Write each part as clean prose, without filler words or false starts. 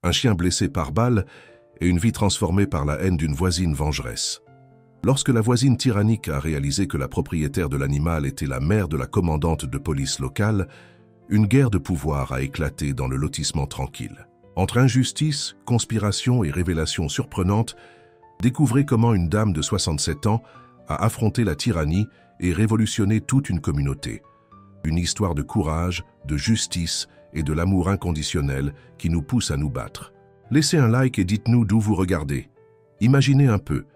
un chien blessé par balle et une vie transformée par la haine d'une voisine vengeresse. Lorsque la voisine tyrannique a réalisé que la propriétaire de l'animal était la mère de la commandante de police locale, une guerre de pouvoir a éclaté dans le lotissement tranquille. Entre injustice, conspiration et révélations surprenantes, découvrez comment une dame de 67 ans a affronté la tyrannie et révolutionné toute une communauté. Une histoire de courage, de justice et de l'amour inconditionnel qui nous pousse à nous battre. Laissez un like et dites-nous d'où vous regardez. Imaginez un peu,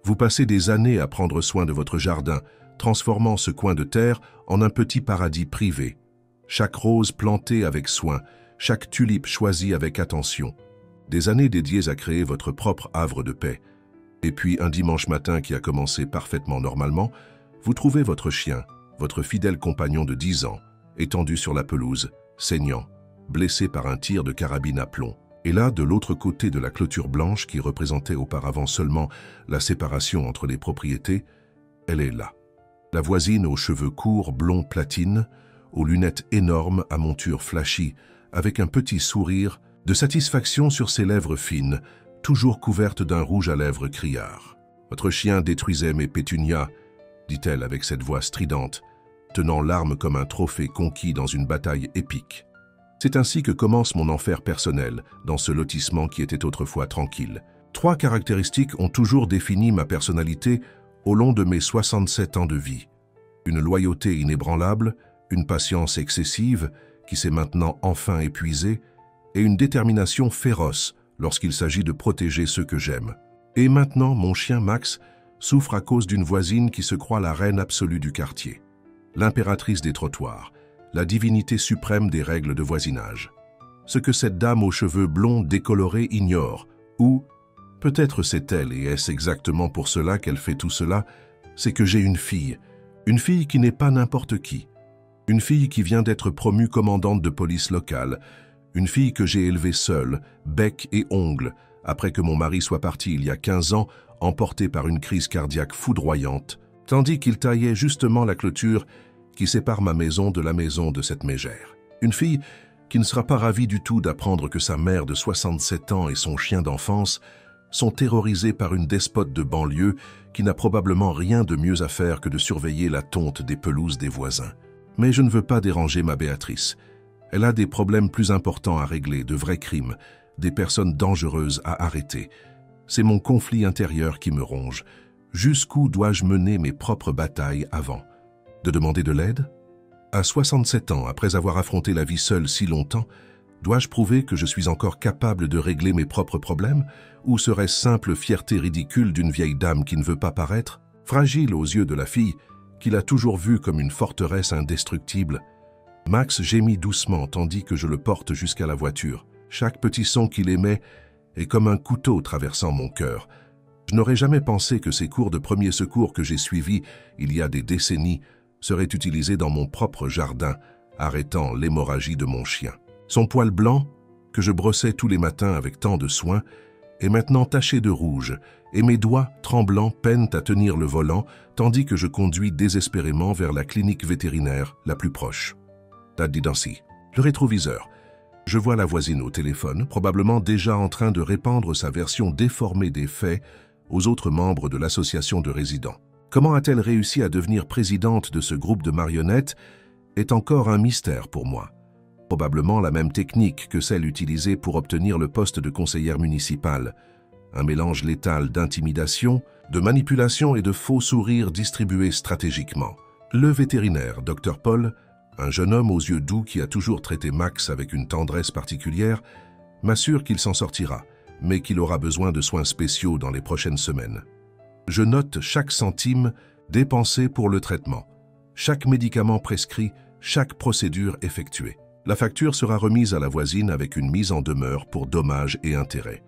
vous passez des années à prendre soin de votre jardin, transformant ce coin de terre en un petit paradis privé. Chaque rose plantée avec soin, chaque tulipe choisie avec attention. Des années dédiées à créer votre propre havre de paix. Et puis un dimanche matin qui a commencé parfaitement normalement, vous trouvez votre chien, votre fidèle compagnon de 10 ans, étendu sur la pelouse, saignant, blessé par un tir de carabine à plomb. Et là, de l'autre côté de la clôture blanche qui représentait auparavant seulement la séparation entre les propriétés, elle est là. La voisine aux cheveux courts, blond platine, aux lunettes énormes à monture flashy, avec un petit sourire de satisfaction sur ses lèvres fines, toujours couvertes d'un rouge à lèvres criard. « Votre chien détruisait mes pétunias », dit-elle avec cette voix stridente, tenant l'arme comme un trophée conquis dans une bataille épique. C'est ainsi que commence mon enfer personnel dans ce lotissement qui était autrefois tranquille. 3 caractéristiques ont toujours défini ma personnalité au long de mes 67 ans de vie. Une loyauté inébranlable, une patience excessive qui s'est maintenant enfin épuisée et une détermination féroce lorsqu'il s'agit de protéger ceux que j'aime. Et maintenant, mon chien Max souffre à cause d'une voisine qui se croit la reine absolue du quartier, l'impératrice des trottoirs, la divinité suprême des règles de voisinage. Ce que cette dame aux cheveux blonds décolorés ignore, ou peut-être c'est elle et est-ce exactement pour cela qu'elle fait tout cela, c'est que j'ai une fille qui n'est pas n'importe qui, une fille qui vient d'être promue commandante de police locale, une fille que j'ai élevée seule, bec et ongles, après que mon mari soit parti il y a 15 ans, emporté par une crise cardiaque foudroyante, tandis qu'il taillait justement la clôture qui sépare ma maison de la maison de cette mégère. Une fille qui ne sera pas ravie du tout d'apprendre que sa mère de 67 ans et son chien d'enfance sont terrorisés par une despote de banlieue qui n'a probablement rien de mieux à faire que de surveiller la tonte des pelouses des voisins. Mais je ne veux pas déranger ma Béatrice. Elle a des problèmes plus importants à régler, de vrais crimes, des personnes dangereuses à arrêter. C'est mon conflit intérieur qui me ronge. Jusqu'où dois-je mener mes propres batailles avant ? De demander de l'aide ? À 67 ans, après avoir affronté la vie seule si longtemps, dois-je prouver que je suis encore capable de régler mes propres problèmes, ou serait-ce simple fierté ridicule d'une vieille dame qui ne veut pas paraître, fragile aux yeux de la fille, qu'il a toujours vue comme une forteresse indestructible? Max gémit doucement tandis que je le porte jusqu'à la voiture. Chaque petit son qu'il émet est comme un couteau traversant mon cœur. Je n'aurais jamais pensé que ces cours de premier secours que j'ai suivis il y a des décennies seraient utilisés dans mon propre jardin, arrêtant l'hémorragie de mon chien. Son poil blanc, que je brossais tous les matins avec tant de soin, est maintenant taché de rouge, et mes doigts, tremblants, peinent à tenir le volant, tandis que je conduis désespérément vers la clinique vétérinaire la plus proche. Dancy. Le rétroviseur. Je vois la voisine au téléphone, probablement déjà en train de répandre sa version déformée des faits aux autres membres de l'association de résidents. Comment a-t-elle réussi à devenir présidente de ce groupe de marionnettes est encore un mystère pour moi. Probablement la même technique que celle utilisée pour obtenir le poste de conseillère municipale. Un mélange létal d'intimidation, de manipulation et de faux sourires distribués stratégiquement. Le vétérinaire, Dr Paul, un jeune homme aux yeux doux qui a toujours traité Max avec une tendresse particulière, m'assure qu'il s'en sortira, mais qu'il aura besoin de soins spéciaux dans les prochaines semaines. Je note chaque centime dépensé pour le traitement, chaque médicament prescrit, chaque procédure effectuée. La facture sera remise à la voisine avec une mise en demeure pour dommages et intérêts.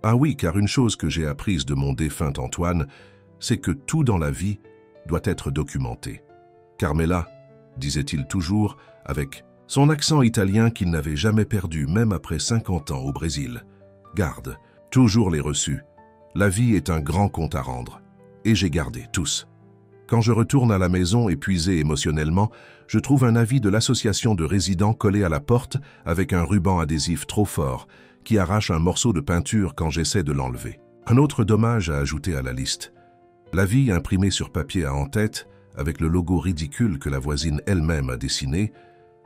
Ah oui, car une chose que j'ai apprise de mon défunt Antoine, c'est que tout dans la vie doit être documenté. Carmela, disait-il toujours, avec son accent italien qu'il n'avait jamais perdu, même après 50 ans au Brésil. Garde, toujours les reçus. La vie est un grand compte à rendre. Et j'ai gardé, tous. Quand je retourne à la maison épuisé émotionnellement, je trouve un avis de l'association de résidents collé à la porte avec un ruban adhésif trop fort qui arrache un morceau de peinture quand j'essaie de l'enlever. Un autre dommage à ajouter à la liste. L'avis imprimé sur papier à en-tête, avec le logo ridicule que la voisine elle-même a dessiné,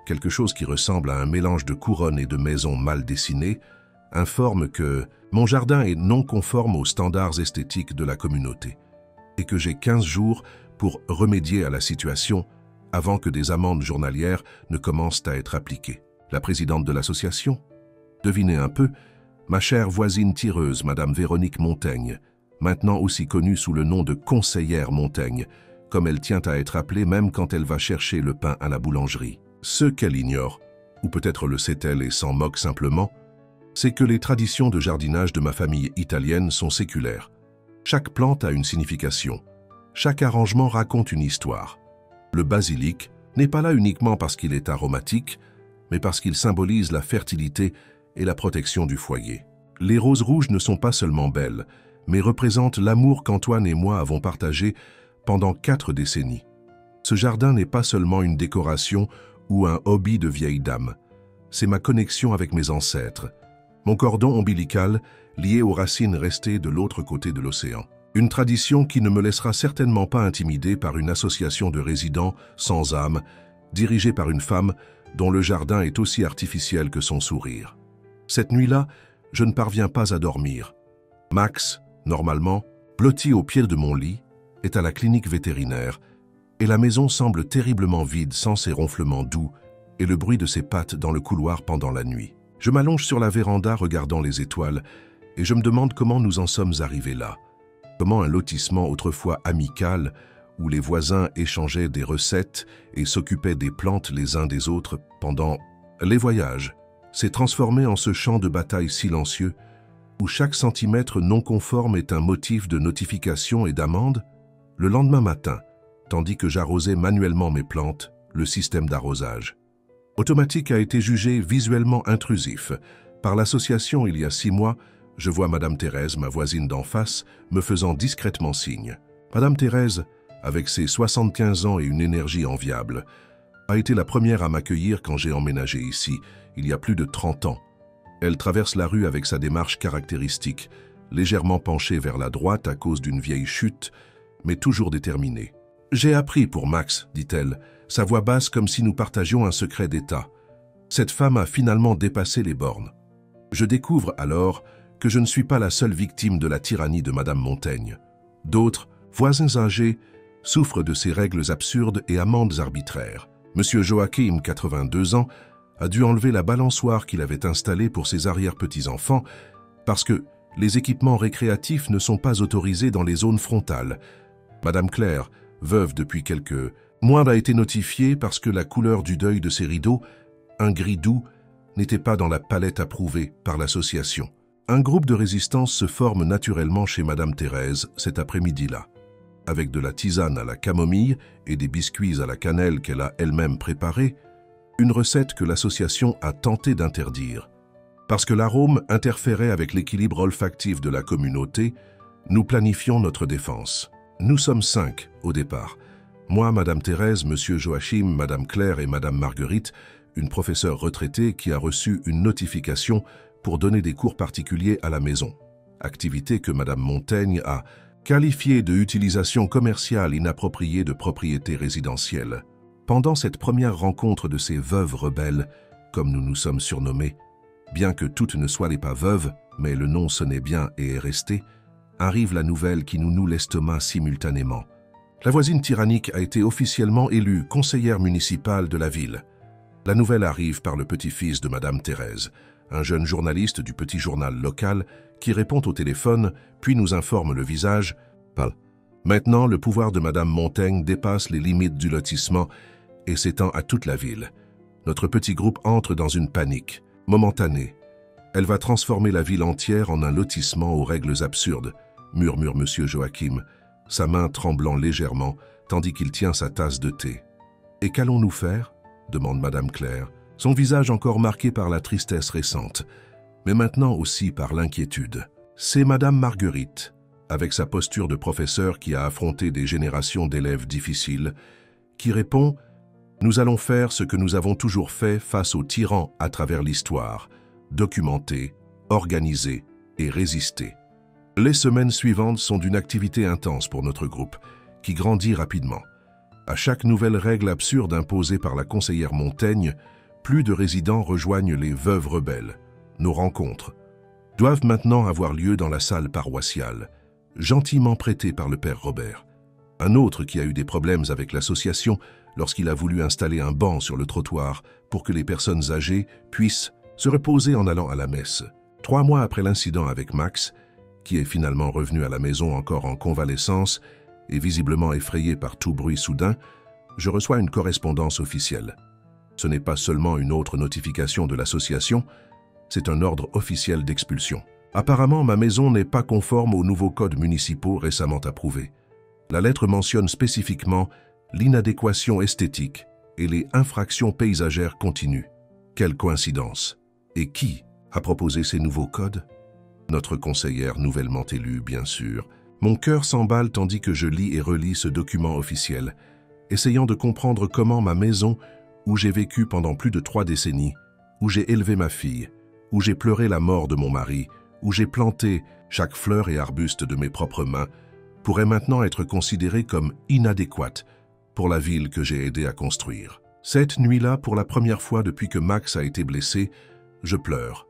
quelque chose qui ressemble à un mélange de couronnes et de maisons mal dessinées, informe que mon jardin est non conforme aux standards esthétiques de la communauté et que j'ai 15 jours pour remédier à la situation avant que des amendes journalières ne commencent à être appliquées. La présidente de l'association? Devinez un peu, ma chère voisine tireuse, Madame Véronique Montaigne, maintenant aussi connue sous le nom de conseillère Montaigne, comme elle tient à être appelée même quand elle va chercher le pain à la boulangerie. Ce qu'elle ignore, ou peut-être le sait-elle et s'en moque simplement, c'est que les traditions de jardinage de ma famille italienne sont séculaires. Chaque plante a une signification. Chaque arrangement raconte une histoire. Le basilic n'est pas là uniquement parce qu'il est aromatique, mais parce qu'il symbolise la fertilité et la protection du foyer. Les roses rouges ne sont pas seulement belles, mais représentent l'amour qu'Antoine et moi avons partagé pendant 4 décennies. Ce jardin n'est pas seulement une décoration ou un hobby de vieille dame. C'est ma connexion avec mes ancêtres, mon cordon ombilical lié aux racines restées de l'autre côté de l'océan. Une tradition qui ne me laissera certainement pas intimider par une association de résidents sans âme, dirigée par une femme dont le jardin est aussi artificiel que son sourire. Cette nuit-là, je ne parviens pas à dormir. Max, normalement, blotti au pied de mon lit, est à la clinique vétérinaire, et la maison semble terriblement vide sans ses ronflements doux et le bruit de ses pattes dans le couloir pendant la nuit. Je m'allonge sur la véranda regardant les étoiles, et je me demande comment nous en sommes arrivés là. Comment un lotissement autrefois amical, où les voisins échangeaient des recettes et s'occupaient des plantes les uns des autres pendant les voyages, s'est transformé en ce champ de bataille silencieux, où chaque centimètre non conforme est un motif de notification et d'amende. Le lendemain matin, tandis que j'arrosais manuellement mes plantes, le système d'arrosage automatique a été jugé visuellement intrusif. Par l'association, il y a 6 mois, je vois Madame Thérèse, ma voisine d'en face, me faisant discrètement signe. Madame Thérèse, avec ses 75 ans et une énergie enviable, a été la première à m'accueillir quand j'ai emménagé ici, il y a plus de 30 ans. Elle traverse la rue avec sa démarche caractéristique, légèrement penchée vers la droite à cause d'une vieille chute, mais toujours déterminée. « J'ai appris pour Max, dit-elle, sa voix basse comme si nous partagions un secret d'État. Cette femme a finalement dépassé les bornes. Je découvre alors que je ne suis pas la seule victime de la tyrannie de Madame Montaigne. D'autres, voisins âgés, souffrent de ces règles absurdes et amendes arbitraires. Monsieur Joachim, 82 ans, a dû enlever la balançoire qu'il avait installée pour ses arrière-petits-enfants parce que les équipements récréatifs ne sont pas autorisés dans les zones frontales. Madame Claire, veuve depuis quelques mois, a été notifiée parce que la couleur du deuil de ses rideaux, un gris doux, n'était pas dans la palette approuvée par l'association. Un groupe de résistance se forme naturellement chez Madame Thérèse cet après-midi-là. Avec de la tisane à la camomille et des biscuits à la cannelle qu'elle a elle-même préparés, une recette que l'association a tenté d'interdire. Parce que l'arôme interférait avec l'équilibre olfactif de la communauté, nous planifions notre défense. Nous sommes 5 au départ. Moi, Madame Thérèse, Monsieur Joachim, Madame Claire et Madame Marguerite, une professeure retraitée qui a reçu une notification pour donner des cours particuliers à la maison. Activité que Madame Montaigne a qualifiée de utilisation commerciale inappropriée de propriété résidentielle. Pendant cette première rencontre de ces veuves rebelles, comme nous nous sommes surnommés, bien que toutes ne soient pas veuves, mais le nom sonnait bien et est resté, arrive la nouvelle qui nous noue l'estomac simultanément. La voisine tyrannique a été officiellement élue conseillère municipale de la ville. La nouvelle arrive par le petit-fils de Madame Thérèse, un jeune journaliste du petit journal local qui répond au téléphone, puis nous informe le visage pâle. Maintenant, le pouvoir de Madame Montaigne dépasse les limites du lotissement et s'étend à toute la ville. Notre petit groupe entre dans une panique, momentanée. Elle va transformer la ville entière en un lotissement aux règles absurdes, murmure Monsieur Joachim, sa main tremblant légèrement, tandis qu'il tient sa tasse de thé. « Et qu'allons-nous faire » demande Madame Claire, son visage encore marqué par la tristesse récente, mais maintenant aussi par l'inquiétude. C'est Madame Marguerite, avec sa posture de professeur qui a affronté des générations d'élèves difficiles, qui répond « Nous allons faire ce que nous avons toujours fait face aux tyrans à travers l'histoire, documenter, organiser et résister. Les semaines suivantes sont d'une activité intense pour notre groupe, qui grandit rapidement. À chaque nouvelle règle absurde imposée par la conseillère Montaigne, plus de résidents rejoignent les veuves rebelles. Nos rencontres doivent maintenant avoir lieu dans la salle paroissiale, gentiment prêtée par le père Robert. Un autre qui a eu des problèmes avec l'association lorsqu'il a voulu installer un banc sur le trottoir pour que les personnes âgées puissent se reposer en allant à la messe. 3 mois après l'incident avec Max, qui est finalement revenu à la maison encore en convalescence et visiblement effrayé par tout bruit soudain, je reçois une correspondance officielle. Ce n'est pas seulement une autre notification de l'association, c'est un ordre officiel d'expulsion. Apparemment, ma maison n'est pas conforme aux nouveaux codes municipaux récemment approuvés. La lettre mentionne spécifiquement l'inadéquation esthétique et les infractions paysagères continues. Quelle coïncidence! Et qui a proposé ces nouveaux codes? Notre conseillère nouvellement élue, bien sûr. Mon cœur s'emballe tandis que je lis et relis ce document officiel, essayant de comprendre comment ma maison, où j'ai vécu pendant plus de 3 décennies, où j'ai élevé ma fille, où j'ai pleuré la mort de mon mari, où j'ai planté chaque fleur et arbuste de mes propres mains, pourrait maintenant être considérée comme inadéquate pour la ville que j'ai aidé à construire. Cette nuit-là, pour la première fois depuis que Max a été blessé, je pleure.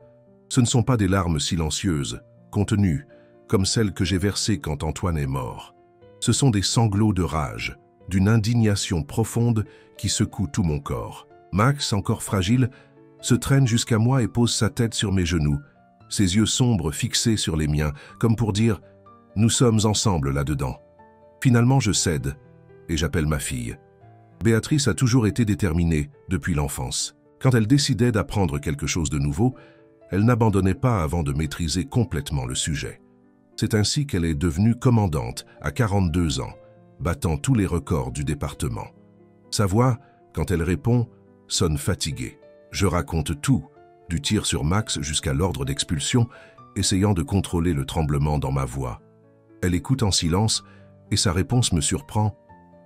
Ce ne sont pas des larmes silencieuses, contenues, comme celles que j'ai versées quand Antoine est mort. Ce sont des sanglots de rage, d'une indignation profonde qui secoue tout mon corps. Max, encore fragile, se traîne jusqu'à moi et pose sa tête sur mes genoux, ses yeux sombres fixés sur les miens, comme pour dire « Nous sommes ensemble là-dedans ». Finalement, je cède et j'appelle ma fille. Béatrice a toujours été déterminée depuis l'enfance. Quand elle décidait d'apprendre quelque chose de nouveau, elle n'abandonnait pas avant de maîtriser complètement le sujet. C'est ainsi qu'elle est devenue commandante à 42 ans, battant tous les records du département. Sa voix, quand elle répond, sonne fatiguée. Je raconte tout, du tir sur Max jusqu'à l'ordre d'expulsion, essayant de contrôler le tremblement dans ma voix. Elle écoute en silence et sa réponse me surprend.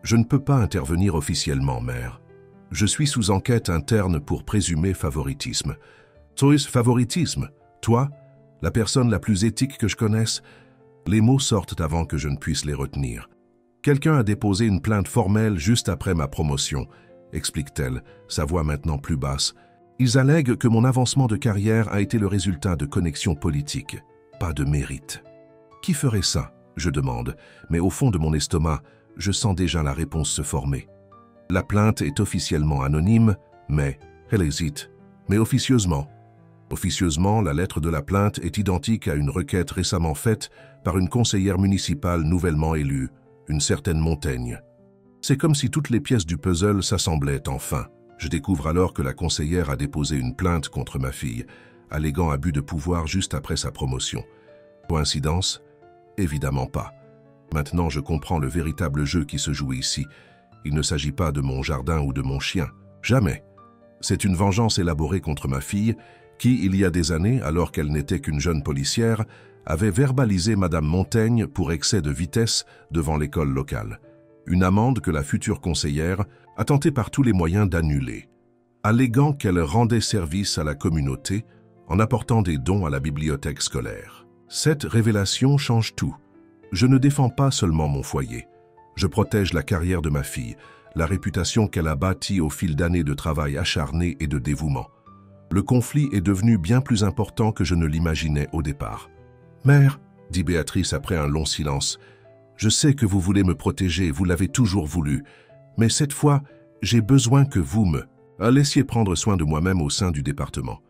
« Je ne peux pas intervenir officiellement, mère. Je suis sous enquête interne pour présumé favoritisme. » « Toi, favoritisme? Toi, la personne la plus éthique que je connaisse? » Les mots sortent avant que je ne puisse les retenir. « Quelqu'un a déposé une plainte formelle juste après ma promotion, » explique-t-elle, sa voix maintenant plus basse. « Ils allèguent que mon avancement de carrière a été le résultat de connexions politiques, pas de mérite. » « Qui ferait ça ?» je demande, mais au fond de mon estomac, je sens déjà la réponse se former. La plainte est officiellement anonyme, mais elle hésite. Mais officieusement. Officieusement, la lettre de la plainte est identique à une requête récemment faite par une conseillère municipale nouvellement élue, une certaine Montaigne. C'est comme si toutes les pièces du puzzle s'assemblaient enfin. Je découvre alors que la conseillère a déposé une plainte contre ma fille, alléguant abus de pouvoir juste après sa promotion. Coïncidence? Évidemment pas. Maintenant, je comprends le véritable jeu qui se joue ici. Il ne s'agit pas de mon jardin ou de mon chien. Jamais. C'est une vengeance élaborée contre ma fille qui, il y a des années, alors qu'elle n'était qu'une jeune policière, avait verbalisé Madame Montaigne pour excès de vitesse devant l'école locale. Une amende que la future conseillère a tenté par tous les moyens d'annuler, alléguant qu'elle rendait service à la communauté en apportant des dons à la bibliothèque scolaire. Cette révélation change tout. Je ne défends pas seulement mon foyer. Je protège la carrière de ma fille, la réputation qu'elle a bâtie au fil d'années de travail acharné et de dévouement. Le conflit est devenu bien plus important que je ne l'imaginais au départ. « Mère, » dit Béatrice après un long silence, « je sais que vous voulez me protéger, vous l'avez toujours voulu, mais cette fois, j'ai besoin que vous me laissiez prendre soin de moi-même au sein du département.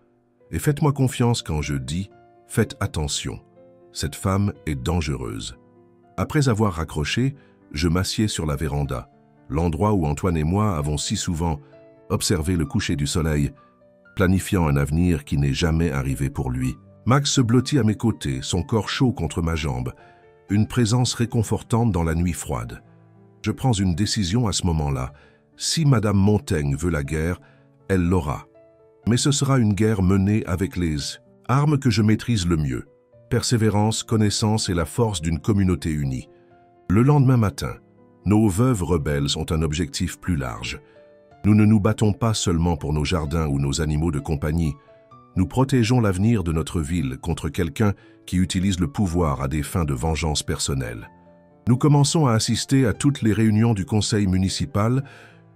Et faites-moi confiance quand je dis « faites attention, cette femme est dangereuse. » Après avoir raccroché, je m'assieds sur la véranda, l'endroit où Antoine et moi avons si souvent observé le coucher du soleil, planifiant un avenir qui n'est jamais arrivé pour lui. Max se blottit à mes côtés, son corps chaud contre ma jambe, une présence réconfortante dans la nuit froide. Je prends une décision à ce moment-là. Si Madame Montaigne veut la guerre, elle l'aura. Mais ce sera une guerre menée avec les armes que je maîtrise le mieux. Persévérance, connaissance et la force d'une communauté unie. Le lendemain matin, nos veuves rebelles ont un objectif plus large. Nous ne nous battons pas seulement pour nos jardins ou nos animaux de compagnie, Nous protégeons l'avenir de notre ville contre quelqu'un qui utilise le pouvoir à des fins de vengeance personnelle. Nous commençons à assister à toutes les réunions du conseil municipal,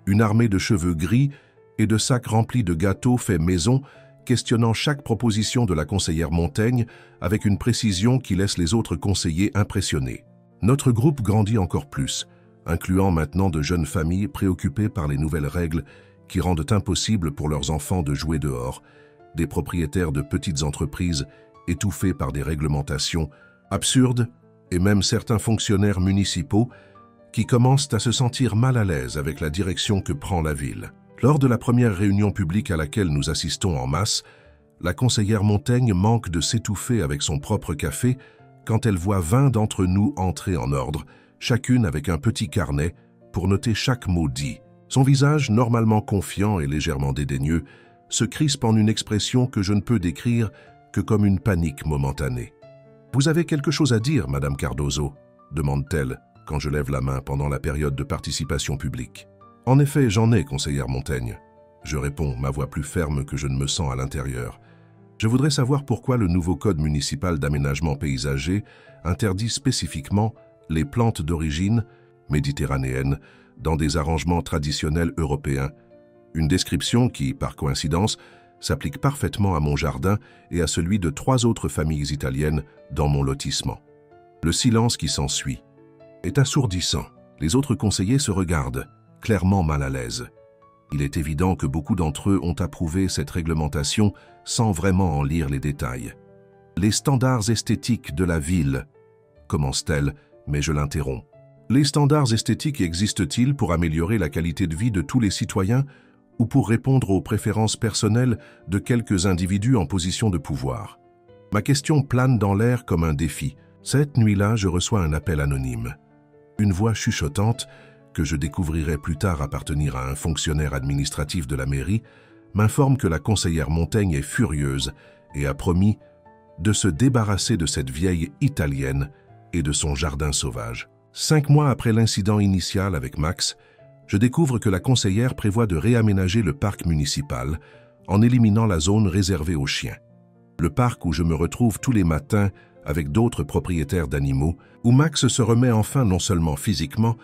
une armée de cheveux gris et de sacs remplis de gâteaux faits maison, questionnant chaque proposition de la conseillère Montaigne avec une précision qui laisse les autres conseillers impressionnés. Notre groupe grandit encore plus, incluant maintenant de jeunes familles préoccupées par les nouvelles règles qui rendent impossible pour leurs enfants de jouer dehors, des propriétaires de petites entreprises étouffés par des réglementations absurdes et même certains fonctionnaires municipaux qui commencent à se sentir mal à l'aise avec la direction que prend la ville. Lors de la première réunion publique à laquelle nous assistons en masse, la conseillère Montaigne manque de s'étouffer avec son propre café quand elle voit 20 d'entre nous entrer en ordre, chacune avec un petit carnet pour noter chaque mot dit. Son visage, normalement confiant et légèrement dédaigneux, se crispe en une expression que je ne peux décrire que comme une panique momentanée. « Vous avez quelque chose à dire, Madame Cardozo ?» demande-t-elle quand je lève la main pendant la période de participation publique. « En effet, j'en ai, conseillère Montaigne. » Je réponds, ma voix plus ferme que je ne me sens à l'intérieur. Je voudrais savoir pourquoi le nouveau code municipal d'aménagement paysager interdit spécifiquement les plantes d'origine méditerranéenne dans des arrangements traditionnels européens, une description qui, par coïncidence, s'applique parfaitement à mon jardin et à celui de 3 autres familles italiennes dans mon lotissement. Le silence qui s'ensuit est assourdissant. Les autres conseillers se regardent, clairement mal à l'aise. Il est évident que beaucoup d'entre eux ont approuvé cette réglementation sans vraiment en lire les détails. « Les standards esthétiques de la ville », commence-t-elle, mais je l'interromps. « Les standards esthétiques existent-ils pour améliorer la qualité de vie de tous les citoyens ou pour répondre aux préférences personnelles de quelques individus en position de pouvoir ?» Ma question plane dans l'air comme un défi. Cette nuit-là, je reçois un appel anonyme. Une voix chuchotante, que je découvrirai plus tard appartenir à un fonctionnaire administratif de la mairie, m'informe que la conseillère Montaigne est furieuse et a promis de se débarrasser de cette vieille italienne et de son jardin sauvage. 5 mois après l'incident initial avec Max, je découvre que la conseillère prévoit de réaménager le parc municipal en éliminant la zone réservée aux chiens. Le parc où je me retrouve tous les matins avec d'autres propriétaires d'animaux, où Max se remet enfin non seulement physiquement,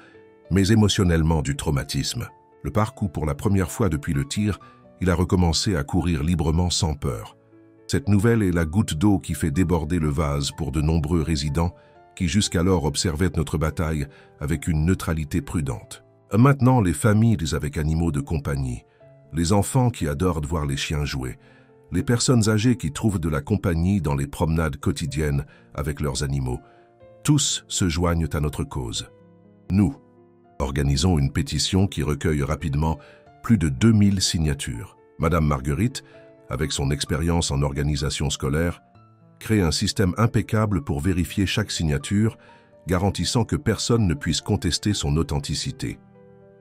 mais émotionnellement du traumatisme. Le parc où, pour la première fois depuis le tir, il a recommencé à courir librement sans peur. Cette nouvelle est la goutte d'eau qui fait déborder le vase pour de nombreux résidents qui jusqu'alors observaient notre bataille avec une neutralité prudente. Maintenant, les familles avec animaux de compagnie, les enfants qui adorent voir les chiens jouer, les personnes âgées qui trouvent de la compagnie dans les promenades quotidiennes avec leurs animaux, tous se joignent à notre cause. Nous organisons une pétition qui recueille rapidement plus de 2000 signatures. Madame Marguerite, avec son expérience en organisation scolaire, crée un système impeccable pour vérifier chaque signature, garantissant que personne ne puisse contester son authenticité.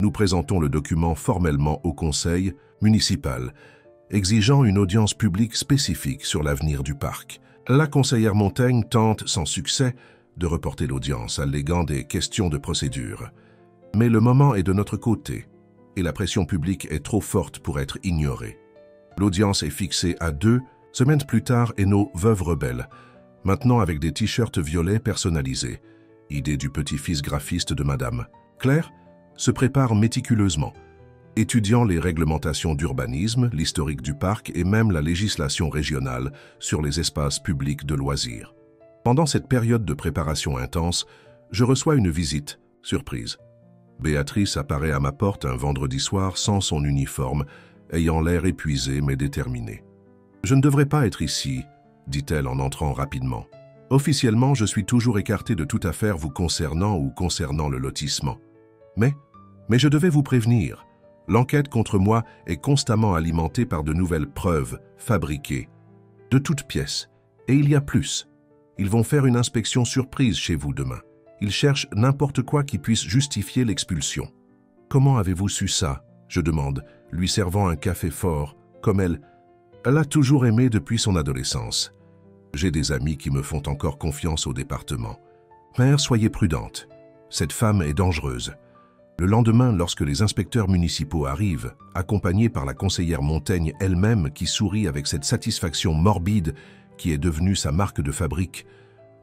Nous présentons le document formellement au conseil municipal, exigeant une audience publique spécifique sur l'avenir du parc. La conseillère Montaigne tente, sans succès, de reporter l'audience, alléguant des questions de procédure. Mais le moment est de notre côté, et la pression publique est trop forte pour être ignorée. L'audience est fixée à 2 semaines plus tard et nos veuves rebelles, maintenant avec des t-shirts violets personnalisés, idée du petit-fils graphiste de Madame Claire, se prépare méticuleusement, étudiant les réglementations d'urbanisme, l'historique du parc et même la législation régionale sur les espaces publics de loisirs. Pendant cette période de préparation intense, je reçois une visite, surprise. Béatrice apparaît à ma porte un vendredi soir sans son uniforme, ayant l'air épuisé mais déterminé. « Je ne devrais pas être ici », dit-elle en entrant rapidement. « Officiellement, je suis toujours écarté de toute affaire vous concernant ou concernant le lotissement. Mais je devais vous prévenir. L'enquête contre moi est constamment alimentée par de nouvelles preuves, fabriquées, de toutes pièces. Et il y a plus. Ils vont faire une inspection surprise chez vous demain. Ils cherchent n'importe quoi qui puisse justifier l'expulsion. »« Comment avez-vous su ça ?» je demande, lui servant un café fort, comme elle l'a toujours aimé depuis son adolescence. J'ai des amis qui me font encore confiance au département. « Mère, soyez prudente. Cette femme est dangereuse. Le lendemain, lorsque les inspecteurs municipaux arrivent, accompagnés par la conseillère Montaigne elle-même qui sourit avec cette satisfaction morbide qui est devenue sa marque de fabrique,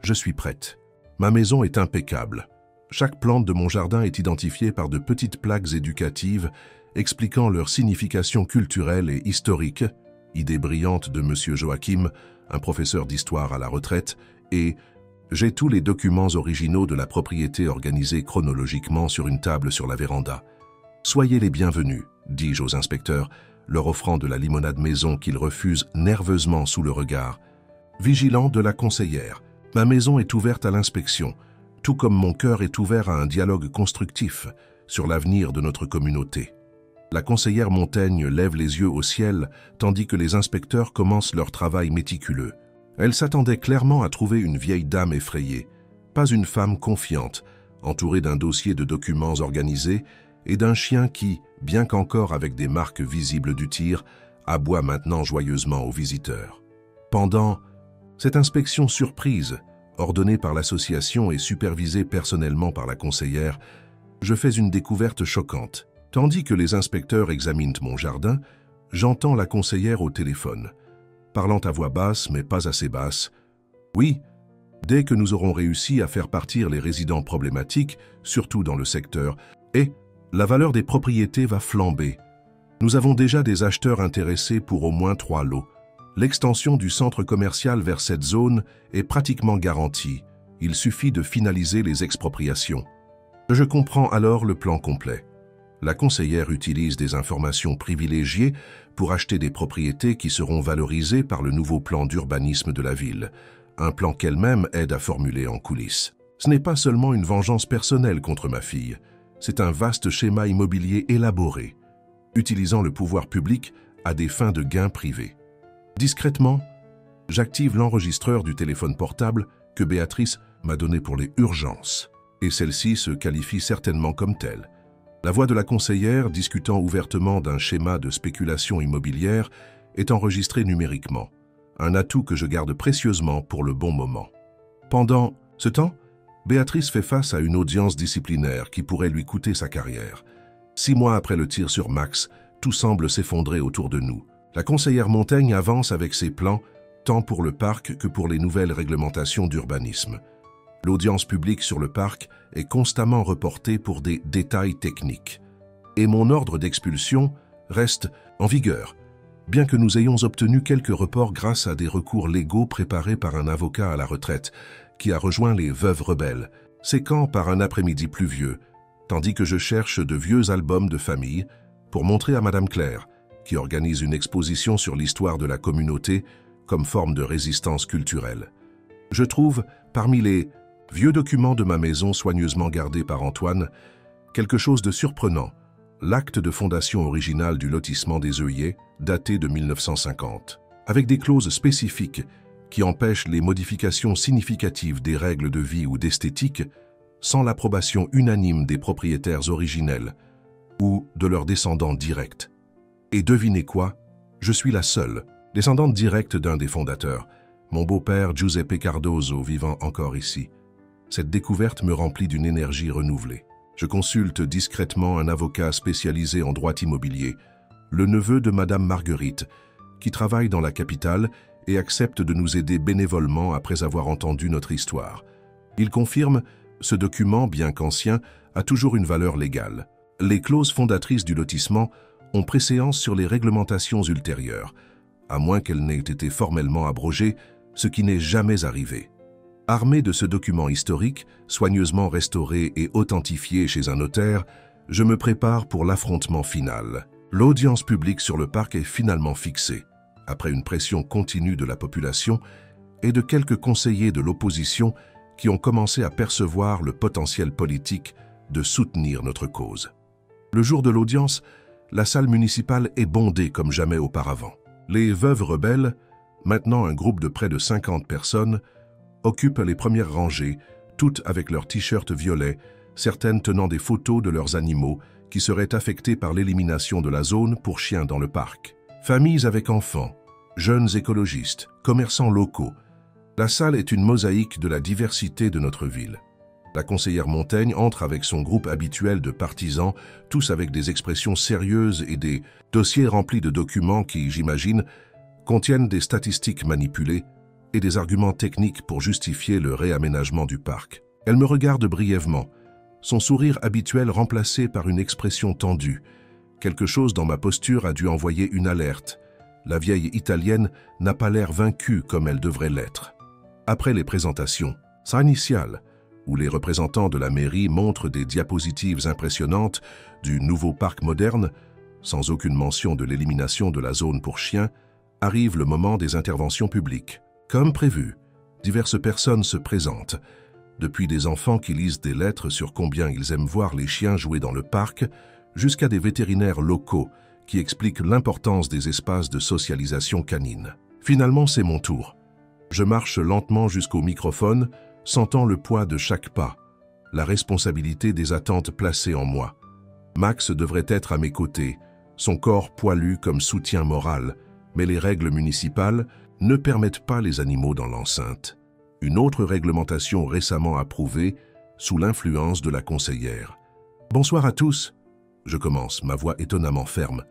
je suis prête. Ma maison est impeccable. Chaque plante de mon jardin est identifiée par de petites plaques éducatives expliquant leur signification culturelle et historique, idée brillante de M. Joachim, un professeur d'histoire à la retraite, et j'ai tous les documents originaux de la propriété organisés chronologiquement sur une table sur la véranda. Soyez les bienvenus, dis-je aux inspecteurs, leur offrant de la limonade maison qu'ils refusent nerveusement sous le regard. Vigilant de la conseillère, ma maison est ouverte à l'inspection, tout comme mon cœur est ouvert à un dialogue constructif sur l'avenir de notre communauté. La conseillère Montaigne lève les yeux au ciel tandis que les inspecteurs commencent leur travail méticuleux. Elle s'attendait clairement à trouver une vieille dame effrayée, pas une femme confiante, entourée d'un dossier de documents organisés et d'un chien qui, bien qu'encore avec des marques visibles du tir, aboie maintenant joyeusement aux visiteurs. Pendant cette inspection surprise, ordonnée par l'association et supervisée personnellement par la conseillère, je fais une découverte choquante. Tandis que les inspecteurs examinent mon jardin, j'entends la conseillère au téléphone, parlant à voix basse mais pas assez basse. Oui, dès que nous aurons réussi à faire partir les résidents problématiques, surtout dans le secteur, et la valeur des propriétés va flamber. Nous avons déjà des acheteurs intéressés pour au moins 3 lots. L'extension du centre commercial vers cette zone est pratiquement garantie. Il suffit de finaliser les expropriations. Je comprends alors le plan complet. La conseillère utilise des informations privilégiées pour acheter des propriétés qui seront valorisées par le nouveau plan d'urbanisme de la ville, un plan qu'elle-même aide à formuler en coulisses. Ce n'est pas seulement une vengeance personnelle contre ma fille, c'est un vaste schéma immobilier élaboré, utilisant le pouvoir public à des fins de gains privés. Discrètement, j'active l'enregistreur du téléphone portable que Béatrice m'a donné pour les urgences, et celle-ci se qualifie certainement comme telle. La voix de la conseillère, discutant ouvertement d'un schéma de spéculation immobilière, est enregistrée numériquement, un atout que je garde précieusement pour le bon moment. Pendant ce temps, Béatrice fait face à une audience disciplinaire qui pourrait lui coûter sa carrière. 6 mois après le tir sur Max, tout semble s'effondrer autour de nous. La conseillère Montaigne avance avec ses plans, tant pour le parc que pour les nouvelles réglementations d'urbanisme. L'audience publique sur le parc est constamment reportée pour des détails techniques. Et mon ordre d'expulsion reste en vigueur, bien que nous ayons obtenu quelques reports grâce à des recours légaux préparés par un avocat à la retraite qui a rejoint les Veuves Rebelles, séquant par un après-midi pluvieux, tandis que je cherche de vieux albums de famille pour montrer à Madame Claire, qui organise une exposition sur l'histoire de la communauté comme forme de résistance culturelle. Je trouve, parmi les vieux documents de ma maison soigneusement gardés par Antoine, quelque chose de surprenant, l'acte de fondation original du lotissement des œillets, daté de 1950, avec des clauses spécifiques qui empêchent les modifications significatives des règles de vie ou d'esthétique sans l'approbation unanime des propriétaires originels ou de leurs descendants directs. Et devinez quoi? Je suis la seule, descendante directe d'un des fondateurs, mon beau-père Giuseppe Cardoso vivant encore ici. Cette découverte me remplit d'une énergie renouvelée. Je consulte discrètement un avocat spécialisé en droit immobilier, le neveu de Madame Marguerite, qui travaille dans la capitale et accepte de nous aider bénévolement après avoir entendu notre histoire. Il confirme, ce document, bien qu'ancien, a toujours une valeur légale. Les clauses fondatrices du lotissement ont préséance sur les réglementations ultérieures, à moins qu'elles n'aient été formellement abrogées, ce qui n'est jamais arrivé. Armé de ce document historique, soigneusement restauré et authentifié chez un notaire, je me prépare pour l'affrontement final. L'audience publique sur le parc est finalement fixée, après une pression continue de la population et de quelques conseillers de l'opposition qui ont commencé à percevoir le potentiel politique de soutenir notre cause. Le jour de l'audience, la salle municipale est bondée comme jamais auparavant. Les Veuves Rebelles, maintenant un groupe de près de 50 personnes, occupent les premières rangées, toutes avec leurs t-shirts violets, certaines tenant des photos de leurs animaux qui seraient affectés par l'élimination de la zone pour chiens dans le parc. Familles avec enfants, jeunes écologistes, commerçants locaux. La salle est une mosaïque de la diversité de notre ville. La conseillère Montaigne entre avec son groupe habituel de partisans, tous avec des expressions sérieuses et des dossiers remplis de documents qui, j'imagine, contiennent des statistiques manipulées et des arguments techniques pour justifier le réaménagement du parc. Elle me regarde brièvement, son sourire habituel remplacé par une expression tendue. Quelque chose dans ma posture a dû envoyer une alerte. La vieille Italienne n'a pas l'air vaincue comme elle devrait l'être. Après les présentations, sa initiale, où les représentants de la mairie montrent des diapositives impressionnantes du nouveau parc moderne, sans aucune mention de l'élimination de la zone pour chiens, arrive le moment des interventions publiques. Comme prévu, diverses personnes se présentent, depuis des enfants qui lisent des lettres sur combien ils aiment voir les chiens jouer dans le parc, jusqu'à des vétérinaires locaux qui expliquent l'importance des espaces de socialisation canine. Finalement, c'est mon tour. Je marche lentement jusqu'au microphone, sentant le poids de chaque pas, la responsabilité des attentes placées en moi. Max devrait être à mes côtés, son corps poilu comme soutien moral, mais les règles municipales ne permettent pas les animaux dans l'enceinte. Une autre réglementation récemment approuvée, sous l'influence de la conseillère. « Bonsoir à tous !» Je commence, ma voix étonnamment ferme.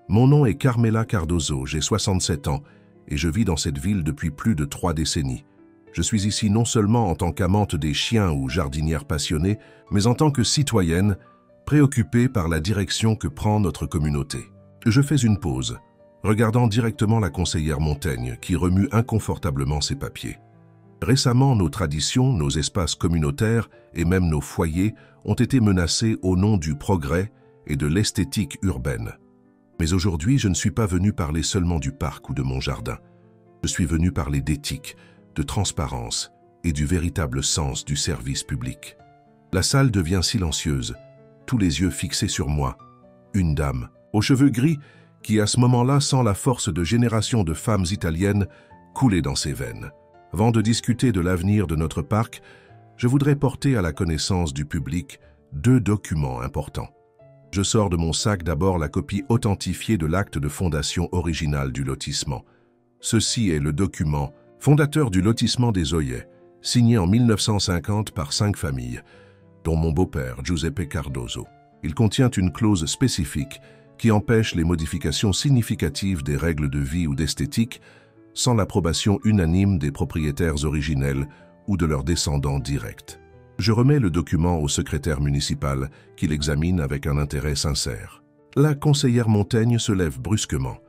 Mon nom est Carmela Cardozo, j'ai 67 ans et je vis dans cette ville depuis plus de 3 décennies. Je suis ici non seulement en tant qu'amante des chiens ou jardinière passionnée, mais en tant que citoyenne, préoccupée par la direction que prend notre communauté. Je fais une pause, regardant directement la conseillère Montaigne, qui remue inconfortablement ses papiers. Récemment, nos traditions, nos espaces communautaires et même nos foyers ont été menacés au nom du progrès et de l'esthétique urbaine. Mais aujourd'hui, je ne suis pas venu parler seulement du parc ou de mon jardin. Je suis venu parler d'éthique, de transparence et du véritable sens du service public. La salle devient silencieuse, tous les yeux fixés sur moi. Une dame, aux cheveux gris, qui à ce moment-là sent la force de générations de femmes italiennes couler dans ses veines. Avant de discuter de l'avenir de notre parc, je voudrais porter à la connaissance du public 2 documents importants. Je sors de mon sac d'abord la copie authentifiée de l'acte de fondation original du lotissement. Ceci est le document fondateur du lotissement des Oillets, signé en 1950 par 5 familles, dont mon beau-père Giuseppe Cardozo. Il contient une clause spécifique qui empêche les modifications significatives des règles de vie ou d'esthétique sans l'approbation unanime des propriétaires originels ou de leurs descendants directs. Je remets le document au secrétaire municipal qui l'examine avec un intérêt sincère. La conseillère Montaigne se lève brusquement.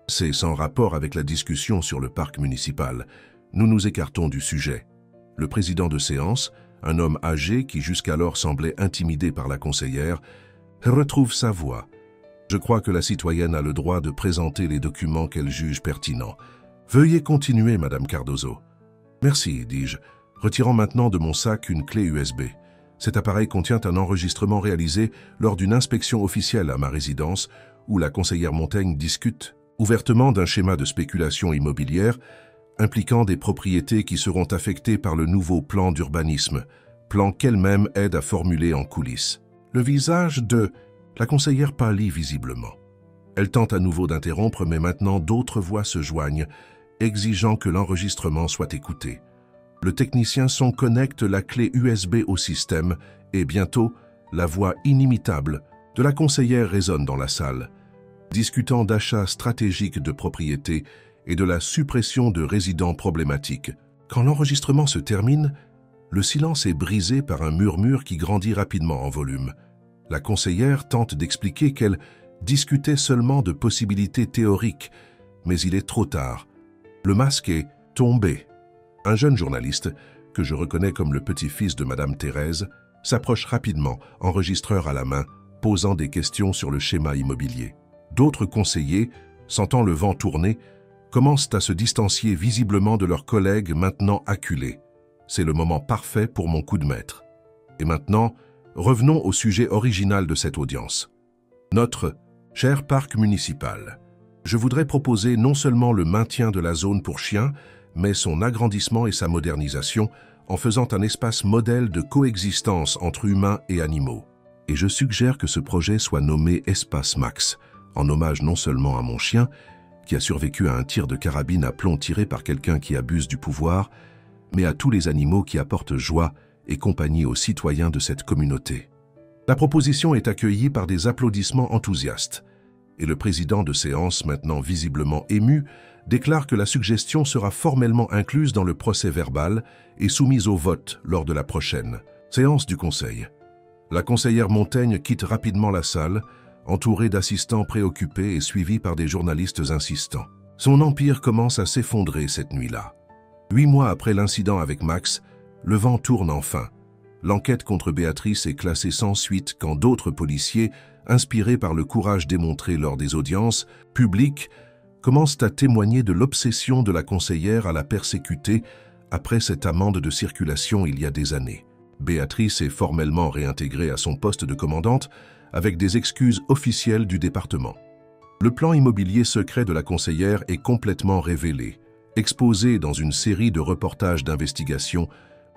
C'est sans rapport avec la discussion sur le parc municipal. Nous nous écartons du sujet. Le président de séance, un homme âgé qui jusqu'alors semblait intimidé par la conseillère, retrouve sa voix. Je crois que la citoyenne a le droit de présenter les documents qu'elle juge pertinents. Veuillez continuer, Madame Cardozo. Merci, dis-je, retirant maintenant de mon sac une clé USB. Cet appareil contient un enregistrement réalisé lors d'une inspection officielle à ma résidence où la conseillère Montaigne discute ouvertement d'un schéma de spéculation immobilière impliquant des propriétés qui seront affectées par le nouveau plan d'urbanisme, plan qu'elle-même aide à formuler en coulisses. Le visage de la conseillère pâlit visiblement. Elle tente à nouveau d'interrompre, mais maintenant d'autres voix se joignent, exigeant que l'enregistrement soit écouté. Le technicien son connecte la clé USB au système et bientôt, la voix inimitable de la conseillère résonne dans la salle, discutant d'achats stratégiques de propriétés et de la suppression de résidents problématiques. Quand l'enregistrement se termine, le silence est brisé par un murmure qui grandit rapidement en volume. La conseillère tente d'expliquer qu'elle discutait seulement de possibilités théoriques, mais il est trop tard. Le masque est tombé. Un jeune journaliste, que je reconnais comme le petit-fils de Madame Thérèse, s'approche rapidement, enregistreur à la main, posant des questions sur le schéma immobilier. D'autres conseillers, sentant le vent tourner, commencent à se distancier visiblement de leurs collègues maintenant acculés. C'est le moment parfait pour mon coup de maître. Et maintenant, revenons au sujet original de cette audience. Notre cher parc municipal. Je voudrais proposer non seulement le maintien de la zone pour chiens, mais son agrandissement et sa modernisation en faisant un espace modèle de coexistence entre humains et animaux. Et je suggère que ce projet soit nommé Espace Max, en hommage non seulement à mon chien, qui a survécu à un tir de carabine à plomb tiré par quelqu'un qui abuse du pouvoir, mais à tous les animaux qui apportent joie et compagnie aux citoyens de cette communauté. La proposition est accueillie par des applaudissements enthousiastes, et le président de séance, maintenant visiblement ému, déclare que la suggestion sera formellement incluse dans le procès-verbal et soumise au vote lors de la prochaine séance du Conseil. La conseillère Montaigne quitte rapidement la salle, entourée d'assistants préoccupés et suivie par des journalistes insistants. Son empire commence à s'effondrer cette nuit-là. 8 mois après l'incident avec Max, le vent tourne enfin. L'enquête contre Béatrice est classée sans suite quand d'autres policiers, inspirés par le courage démontré lors des audiences publiques, commencent à témoigner de l'obsession de la conseillère à la persécuter après cette amende de circulation il y a des années. Béatrice est formellement réintégrée à son poste de commandante avec des excuses officielles du département. Le plan immobilier secret de la conseillère est complètement révélé, exposé dans une série de reportages d'investigation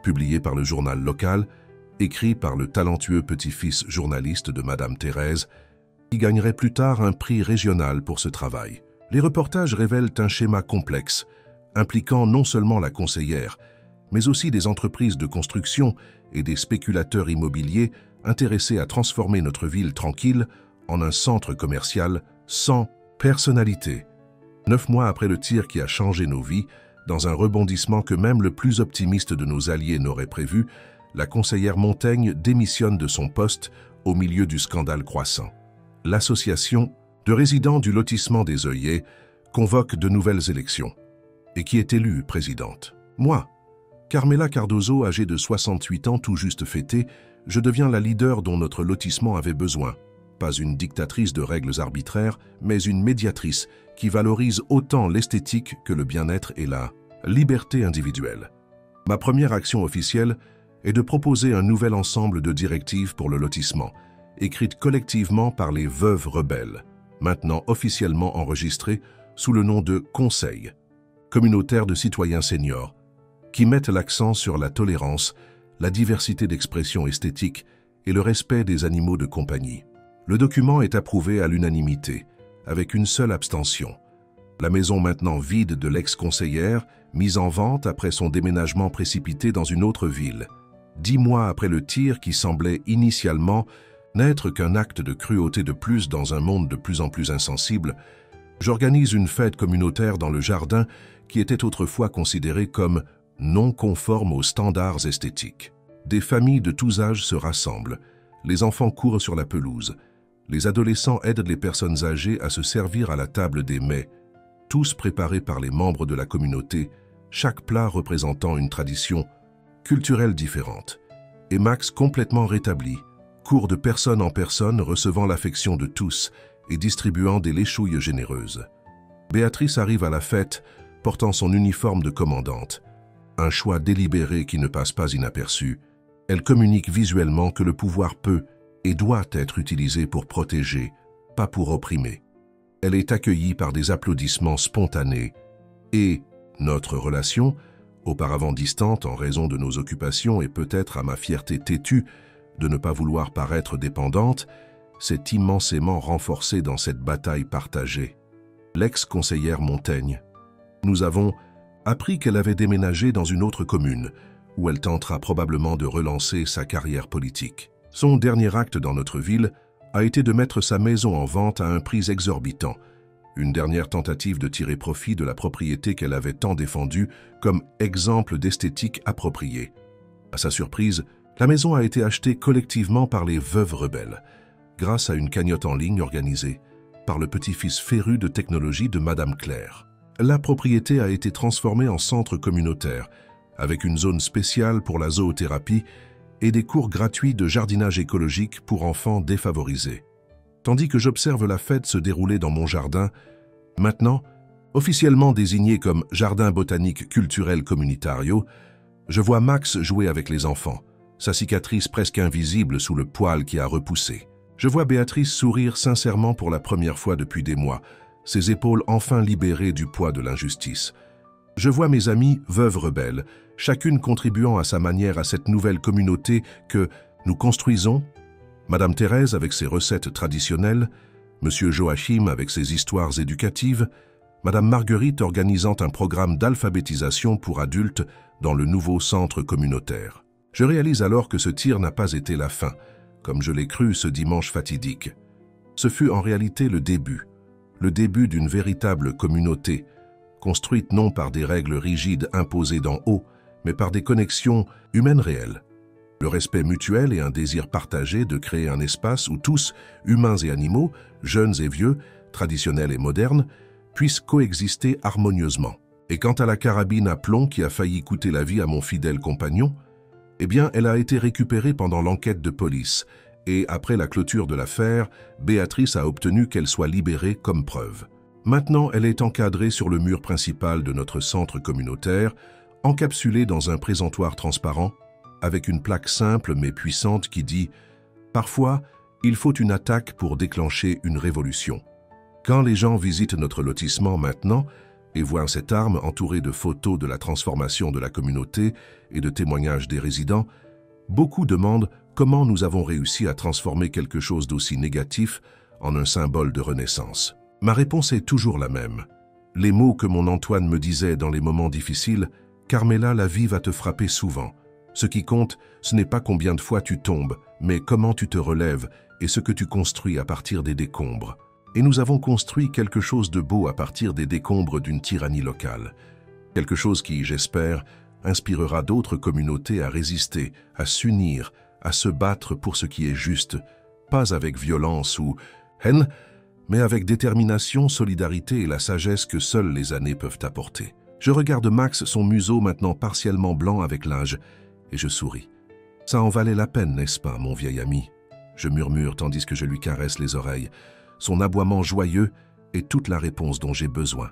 publiés par le journal local, écrit par le talentueux petit-fils journaliste de Madame Thérèse, qui gagnerait plus tard un prix régional pour ce travail. Les reportages révèlent un schéma complexe, impliquant non seulement la conseillère, mais aussi des entreprises de construction et des spéculateurs immobiliers intéressés à transformer notre ville tranquille en un centre commercial sans personnalité. 9 mois après le tir qui a changé nos vies, dans un rebondissement que même le plus optimiste de nos alliés n'aurait prévu, la conseillère Montaigne démissionne de son poste au milieu du scandale croissant. L'association de résidents du lotissement des œillets convoque de nouvelles élections. Et qui est élue présidente? Moi. Carmela Cardozo, âgée de 68 ans tout juste fêtée, je deviens la leader dont notre lotissement avait besoin. Pas une dictatrice de règles arbitraires, mais une médiatrice qui valorise autant l'esthétique que le bien-être et la liberté individuelle. Ma première action officielle est de proposer un nouvel ensemble de directives pour le lotissement, écrites collectivement par les veuves rebelles, maintenant officiellement enregistrées sous le nom de Conseil communautaire de citoyens seniors, qui mettent l'accent sur la tolérance, la diversité d'expression esthétique et le respect des animaux de compagnie. Le document est approuvé à l'unanimité, avec une seule abstention. La maison maintenant vide de l'ex-conseillère, mise en vente après son déménagement précipité dans une autre ville. 10 mois après le tir qui semblait initialement n'être qu'un acte de cruauté de plus dans un monde de plus en plus insensible, j'organise une fête communautaire dans le jardin qui était autrefois considéré comme non conforme aux standards esthétiques. Des familles de tous âges se rassemblent, les enfants courent sur la pelouse, les adolescents aident les personnes âgées à se servir à la table des mets, tous préparés par les membres de la communauté, chaque plat représentant une tradition culturelle différente. Et Max complètement rétabli, court de personne en personne recevant l'affection de tous et distribuant des léchouilles généreuses. Béatrice arrive à la fête portant son uniforme de commandante. Un choix délibéré qui ne passe pas inaperçu. Elle communique visuellement que le pouvoir peut et doit être utilisé pour protéger, pas pour opprimer. Elle est accueillie par des applaudissements spontanés et notre relation, auparavant distante en raison de nos occupations et peut-être à ma fierté têtue de ne pas vouloir paraître dépendante, s'est immensément renforcée dans cette bataille partagée. L'ex-conseillère Montaigne. Nous avons appris qu'elle avait déménagé dans une autre commune, où elle tentera probablement de relancer sa carrière politique. Son dernier acte dans notre ville a été de mettre sa maison en vente à un prix exorbitant, une dernière tentative de tirer profit de la propriété qu'elle avait tant défendue comme exemple d'esthétique appropriée. À sa surprise, la maison a été achetée collectivement par les veuves rebelles, grâce à une cagnotte en ligne organisée par le petit-fils féru de technologie de Madame Claire. La propriété a été transformée en centre communautaire, avec une zone spéciale pour la zoothérapie et des cours gratuits de jardinage écologique pour enfants défavorisés. Tandis que j'observe la fête se dérouler dans mon jardin, maintenant, officiellement désigné comme Jardin botanique culturel communitario, je vois Max jouer avec les enfants, sa cicatrice presque invisible sous le poil qui a repoussé. Je vois Béatrice sourire sincèrement pour la première fois depuis des mois, ses épaules enfin libérées du poids de l'injustice. Je vois mes amies veuves rebelles, chacune contribuant à sa manière à cette nouvelle communauté que nous construisons. Madame Thérèse avec ses recettes traditionnelles, Monsieur Joachim avec ses histoires éducatives, Madame Marguerite organisant un programme d'alphabétisation pour adultes dans le nouveau centre communautaire. Je réalise alors que ce tir n'a pas été la fin, comme je l'ai cru ce dimanche fatidique. Ce fut en réalité le début d'une véritable communauté, construite non par des règles rigides imposées d'en haut, mais par des connexions humaines réelles. Le respect mutuel et un désir partagé de créer un espace où tous, humains et animaux, jeunes et vieux, traditionnels et modernes, puissent coexister harmonieusement. Et quant à la carabine à plomb qui a failli coûter la vie à mon fidèle compagnon, eh bien, elle a été récupérée pendant l'enquête de police, et après la clôture de l'affaire, Béatrice a obtenu qu'elle soit libérée comme preuve. Maintenant, elle est encadrée sur le mur principal de notre centre communautaire, encapsulée dans un présentoir transparent, avec une plaque simple mais puissante qui dit « Parfois, il faut une attaque pour déclencher une révolution ». Quand les gens visitent notre lotissement maintenant et voient cette arme entourée de photos de la transformation de la communauté et de témoignages des résidents, beaucoup demandent comment nous avons réussi à transformer quelque chose d'aussi négatif en un symbole de renaissance. Ma réponse est toujours la même. Les mots que mon Antoine me disait dans les moments difficiles « Carmela, la vie va te frapper souvent. Ce qui compte, ce n'est pas combien de fois tu tombes, mais comment tu te relèves et ce que tu construis à partir des décombres. » Et nous avons construit quelque chose de beau à partir des décombres d'une tyrannie locale. Quelque chose qui, j'espère, inspirera d'autres communautés à résister, à s'unir, à se battre pour ce qui est juste, pas avec violence ou haine, mais avec détermination, solidarité et la sagesse que seules les années peuvent apporter. Je regarde Max, son museau maintenant partiellement blanc avec l'âge, et je souris. Ça en valait la peine, n'est-ce pas, mon vieil ami? Je murmure tandis que je lui caresse les oreilles. Son aboiement joyeux est toute la réponse dont j'ai besoin.